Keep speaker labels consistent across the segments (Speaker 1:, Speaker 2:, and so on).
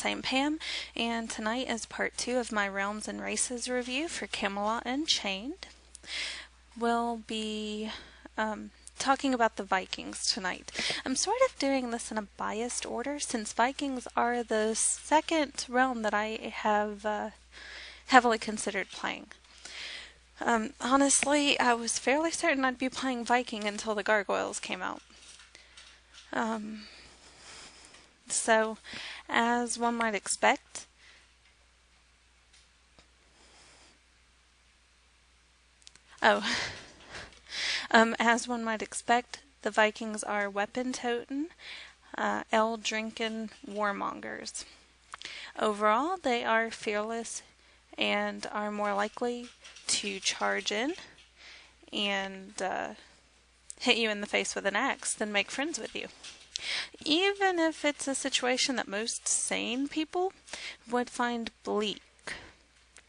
Speaker 1: Yes, I'm Pam, and tonight is part 2 of my Realms and Races review for Camelot Unchained. We'll be talking about the Vikings tonight. I'm sort of doing this in a biased order since Vikings are the second realm that I have heavily considered playing. Honestly, I was fairly certain I'd be playing Viking until the Gargoyles came out. So, as one might expect, the Vikings are weapon-toting, ale-drinking warmongers. Overall, they are fearless and are more likely to charge in and hit you in the face with an axe than make friends with you. Even if it's a situation that most sane people would find bleak,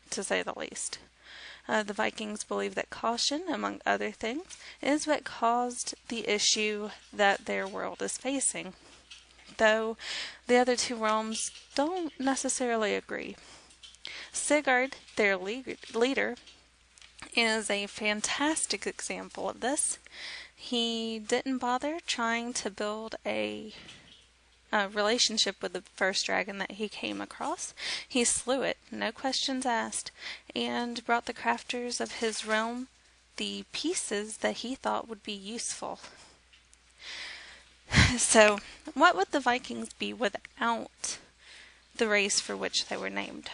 Speaker 1: to say the least. The Vikings believe that caution, among other things, is what caused the issue that their world is facing, though the other two realms don't necessarily agree. Sigurd, their leader, is a fantastic example of this. He didn't bother trying to build a relationship with the first dragon that he came across. He slew it, no questions asked, and brought the crafters of his realm the pieces that he thought would be useful. So, what would the Vikings be without the race for which they were named?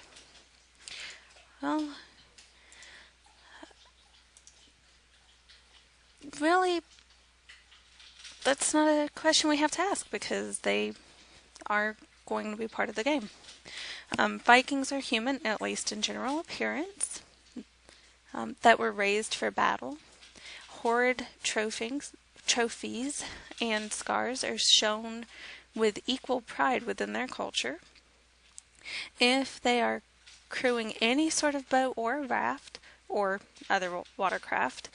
Speaker 1: Well, really, that's not a question we have to ask because they are going to be part of the game. Vikings are human, at least in general appearance, that were raised for battle. Hoard trophies and scars are shown with equal pride within their culture. If they are crewing any sort of boat or raft or other watercraft,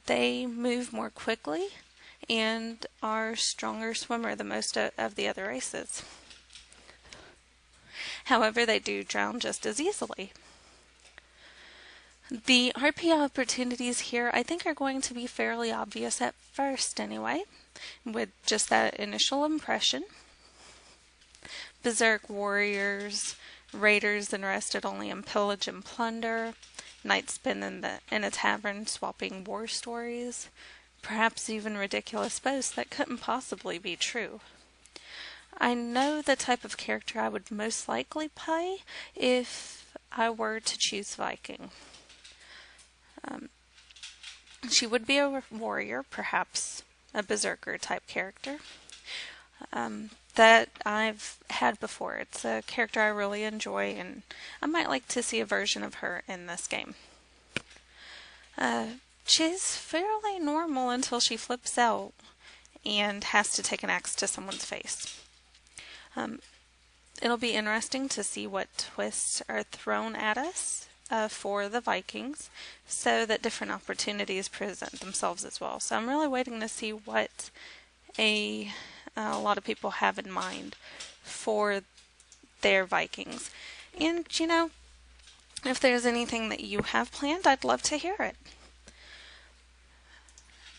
Speaker 1: they move more quickly and are stronger swimmer than most of the other races. However, they do drown just as easily. The RP opportunities here I think are going to be fairly obvious at first anyway, with just that initial impression. Berserk warriors, raiders interested only in pillage and plunder, nights spent in a tavern swapping war stories, perhaps even ridiculous boasts that couldn't possibly be true. I know the type of character I would most likely play if I were to choose Viking. She would be a warrior, perhaps a berserker type character that I've had before. It's a character I really enjoy, and I might like to see a version of her in this game. She's fairly normal until she flips out and has to take an axe to someone's face. It'll be interesting to see what twists are thrown at us for the Vikings so that different opportunities present themselves as well. So I'm really waiting to see what a lot of people have in mind for their Vikings. And, if there's anything that you have planned, I'd love to hear it.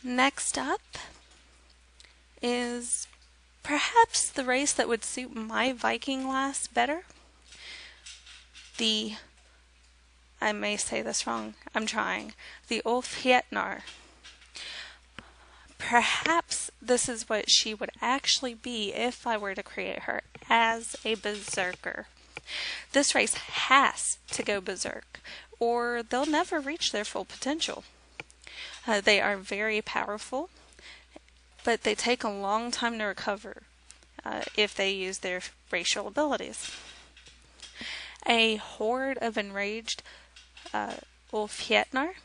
Speaker 1: Next up is perhaps the race that would suit my Viking lass better. I may say this wrong, I'm trying. The Ulfhetnar. Perhaps this is what she would actually be if I were to create her as a berserker. This race has to go berserk, or they'll never reach their full potential. They are very powerful, but they take a long time to recover if they use their racial abilities. A horde of enraged Ulfhetnar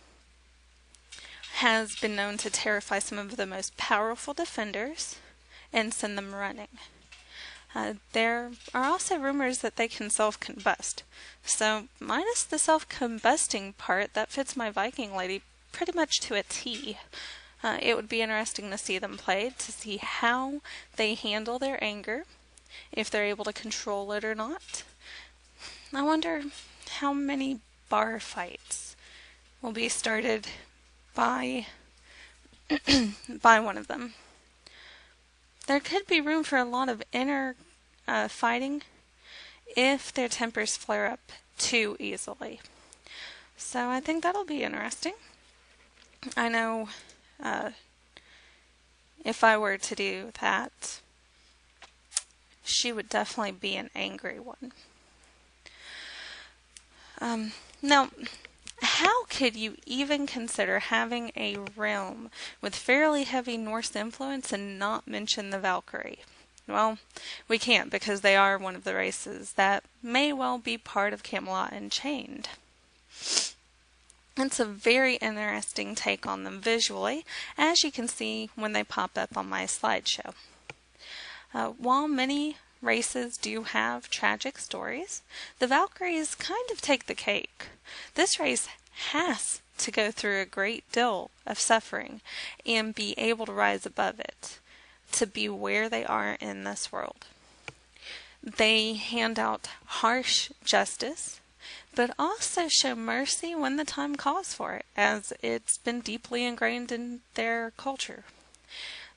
Speaker 1: has been known to terrify some of the most powerful defenders and send them running. There are also rumors that they can self-combust. So, minus the self-combusting part, that fits my Viking lady pretty much to a T. It would be interesting to see them played, to see how they handle their anger, if they're able to control it or not. I wonder how many bar fights will be started by by one of them. There could be room for a lot of inner fighting if their tempers flare up too easily. So I think that'll be interesting. I know if I were to do that, she would definitely be an angry one. Now, how could you even consider having a realm with fairly heavy Norse influence and not mention the Valkyrie? Well, we can't because they are one of the races that may well be part of Camelot Unchained. It's a very interesting take on them visually, as you can see when they pop up on my slideshow. While many races do have tragic stories, the Valkyries kind of take the cake. This race has to go through a great deal of suffering and be able to rise above it, to be where they are in this world. They hand out harsh justice, but also show mercy when the time calls for it, as it's been deeply ingrained in their culture.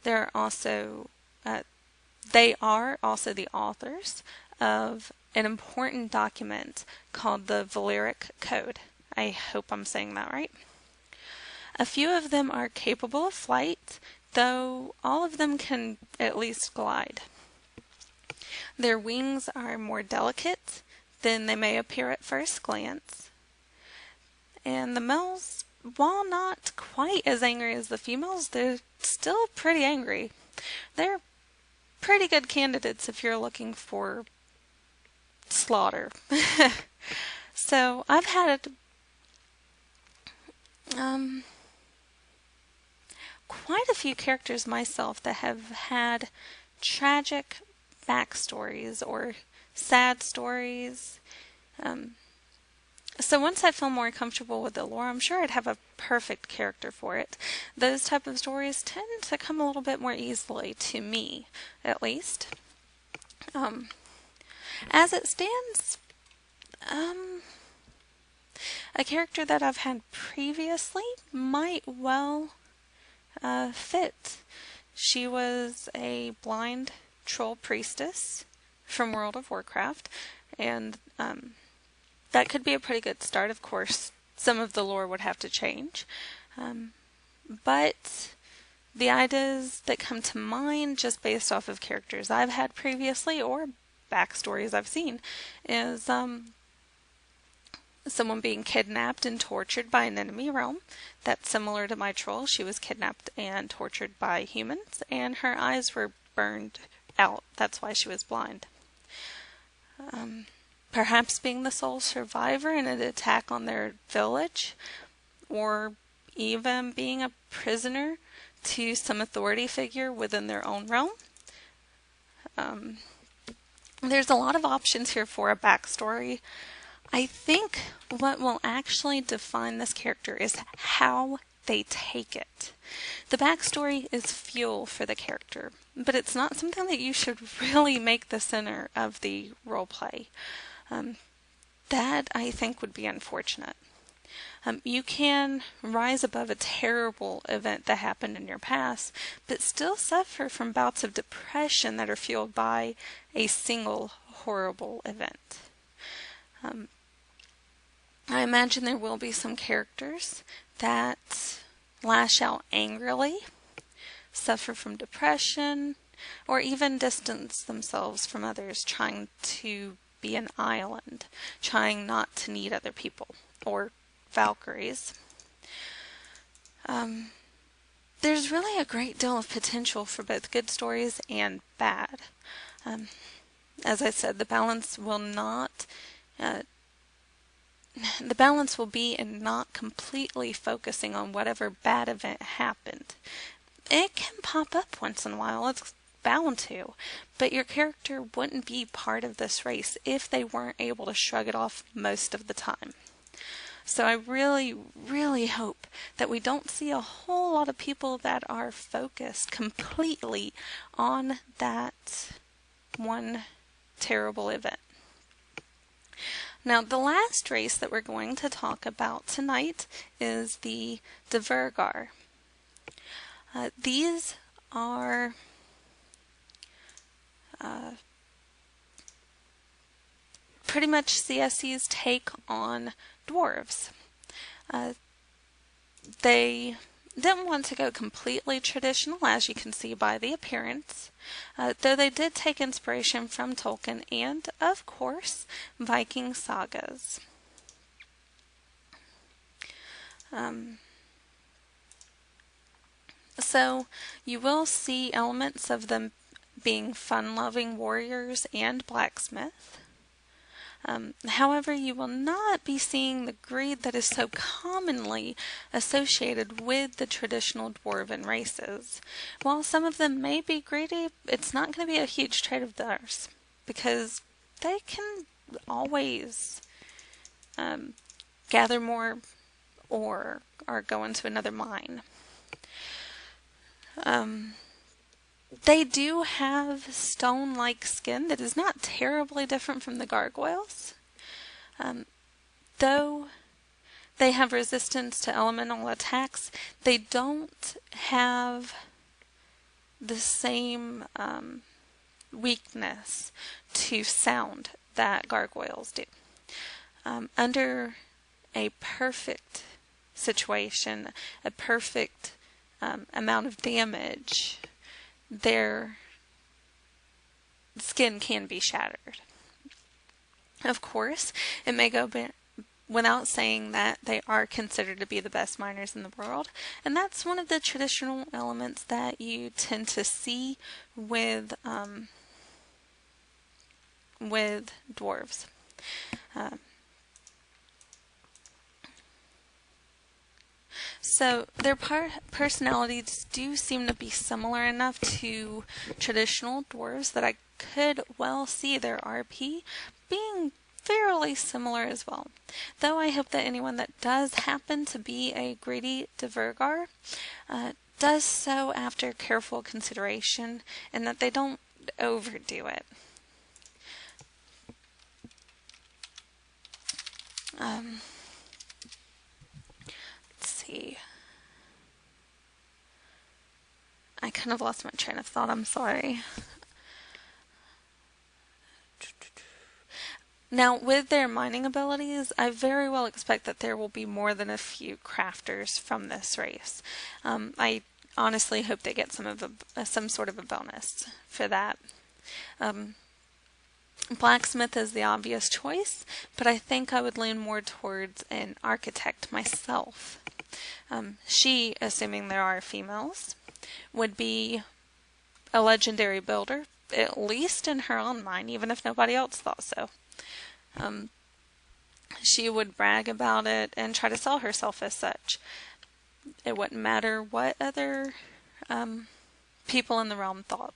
Speaker 1: They are also the authors of an important document called the Valeric Code. I hope I'm saying that right. A few of them are capable of flight, though all of them can at least glide. Their wings are more delicate than they may appear at first glance. And the males, while not quite as angry as the females, they're still pretty angry. They're pretty good candidates if you're looking for slaughter. So I've had quite a few characters myself that have had tragic backstories or sad stories. So once I feel more comfortable with the lore, I'm sure I'd have a perfect character for it. Those type of stories tend to come a little bit more easily to me, at least. As it stands, a character that I've had previously might well fit. She was a blind troll priestess from World of Warcraft, and that could be a pretty good start. Of course, some of the lore would have to change, but the ideas that come to mind just based off of characters I've had previously or backstories I've seen is someone being kidnapped and tortured by an enemy realm. That's similar to my troll. She was kidnapped and tortured by humans, and her eyes were burned out. That's why she was blind. Perhaps being the sole survivor in an attack on their village, or even being a prisoner to some authority figure within their own realm. There's a lot of options here for a backstory. I think what will actually define this character is how they take it. The backstory is fuel for the character, but it's not something that you should really make the center of the roleplay. That, I think, would be unfortunate. You can rise above a terrible event that happened in your past, but still suffer from bouts of depression that are fueled by a single horrible event. I imagine there will be some characters that lash out angrily, suffer from depression, or even distance themselves from others, trying to be an island, trying not to need other people, or Valkyries. There's really a great deal of potential for both good stories and bad. As I said, the balance will be in not completely focusing on whatever bad event happened. It can pop up once in a while, it's bound to, but your character wouldn't be part of this race if they weren't able to shrug it off most of the time. So I really, really hope that we don't see a whole lot of people that are focused completely on that one terrible event. Now, the last race that we're going to talk about tonight is the Divergar. These are pretty much CSE's take on dwarves. They didn't want to go completely traditional, as you can see by the appearance, though they did take inspiration from Tolkien and, of course, Viking sagas. So you will see elements of them being fun-loving warriors and blacksmith. However, you will not be seeing the greed that is so commonly associated with the traditional dwarven races. While some of them may be greedy, it's not going to be a huge trait of theirs, because they can always gather more or go into another mine. They do have stone-like skin that is not terribly different from the gargoyles. Though they have resistance to elemental attacks, they don't have the same weakness to sound that gargoyles do. Under a perfect situation, a perfect amount of damage, their skin can be shattered. Of course, it may go without saying that they are considered to be the best miners in the world, and that's one of the traditional elements that you tend to see with dwarves. So their personalities do seem to be similar enough to traditional dwarves that I could well see their RP being fairly similar as well. Though I hope that anyone that does happen to be a greedy Divergar does so after careful consideration and that they don't overdo it. I kind of lost my train of thought, I'm sorry. Now, with their mining abilities, I very well expect that there will be more than a few crafters from this race. I honestly hope they get some sort of a bonus for that. Blacksmith is the obvious choice, but I think I would lean more towards an architect myself. She, assuming there are females, would be a legendary builder, at least in her own mind, even if nobody else thought so. She would brag about it and try to sell herself as such. It wouldn't matter what other people in the realm thought.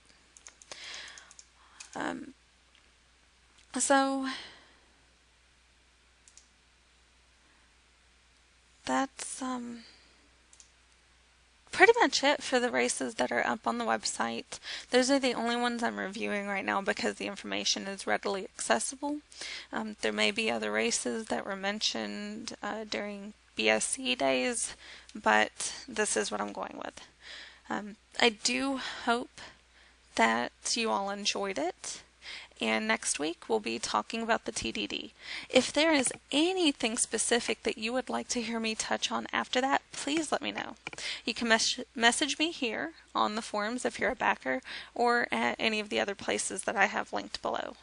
Speaker 1: So that's pretty much it for the races that are up on the website. Those are the only ones I'm reviewing right now because the information is readily accessible. There may be other races that were mentioned during BSC days, but this is what I'm going with. I do hope that you all enjoyed it. And next week we'll be talking about the TDD. If there is anything specific that you would like to hear me touch on after that, please let me know. You can message me here on the forums if you're a backer, or at any of the other places that I have linked below.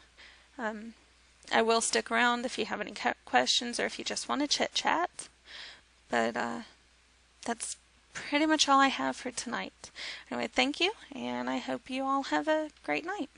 Speaker 1: I will stick around if you have any questions or if you just want to chit chat. But that's pretty much all I have for tonight. Anyway, thank you, and I hope you all have a great night.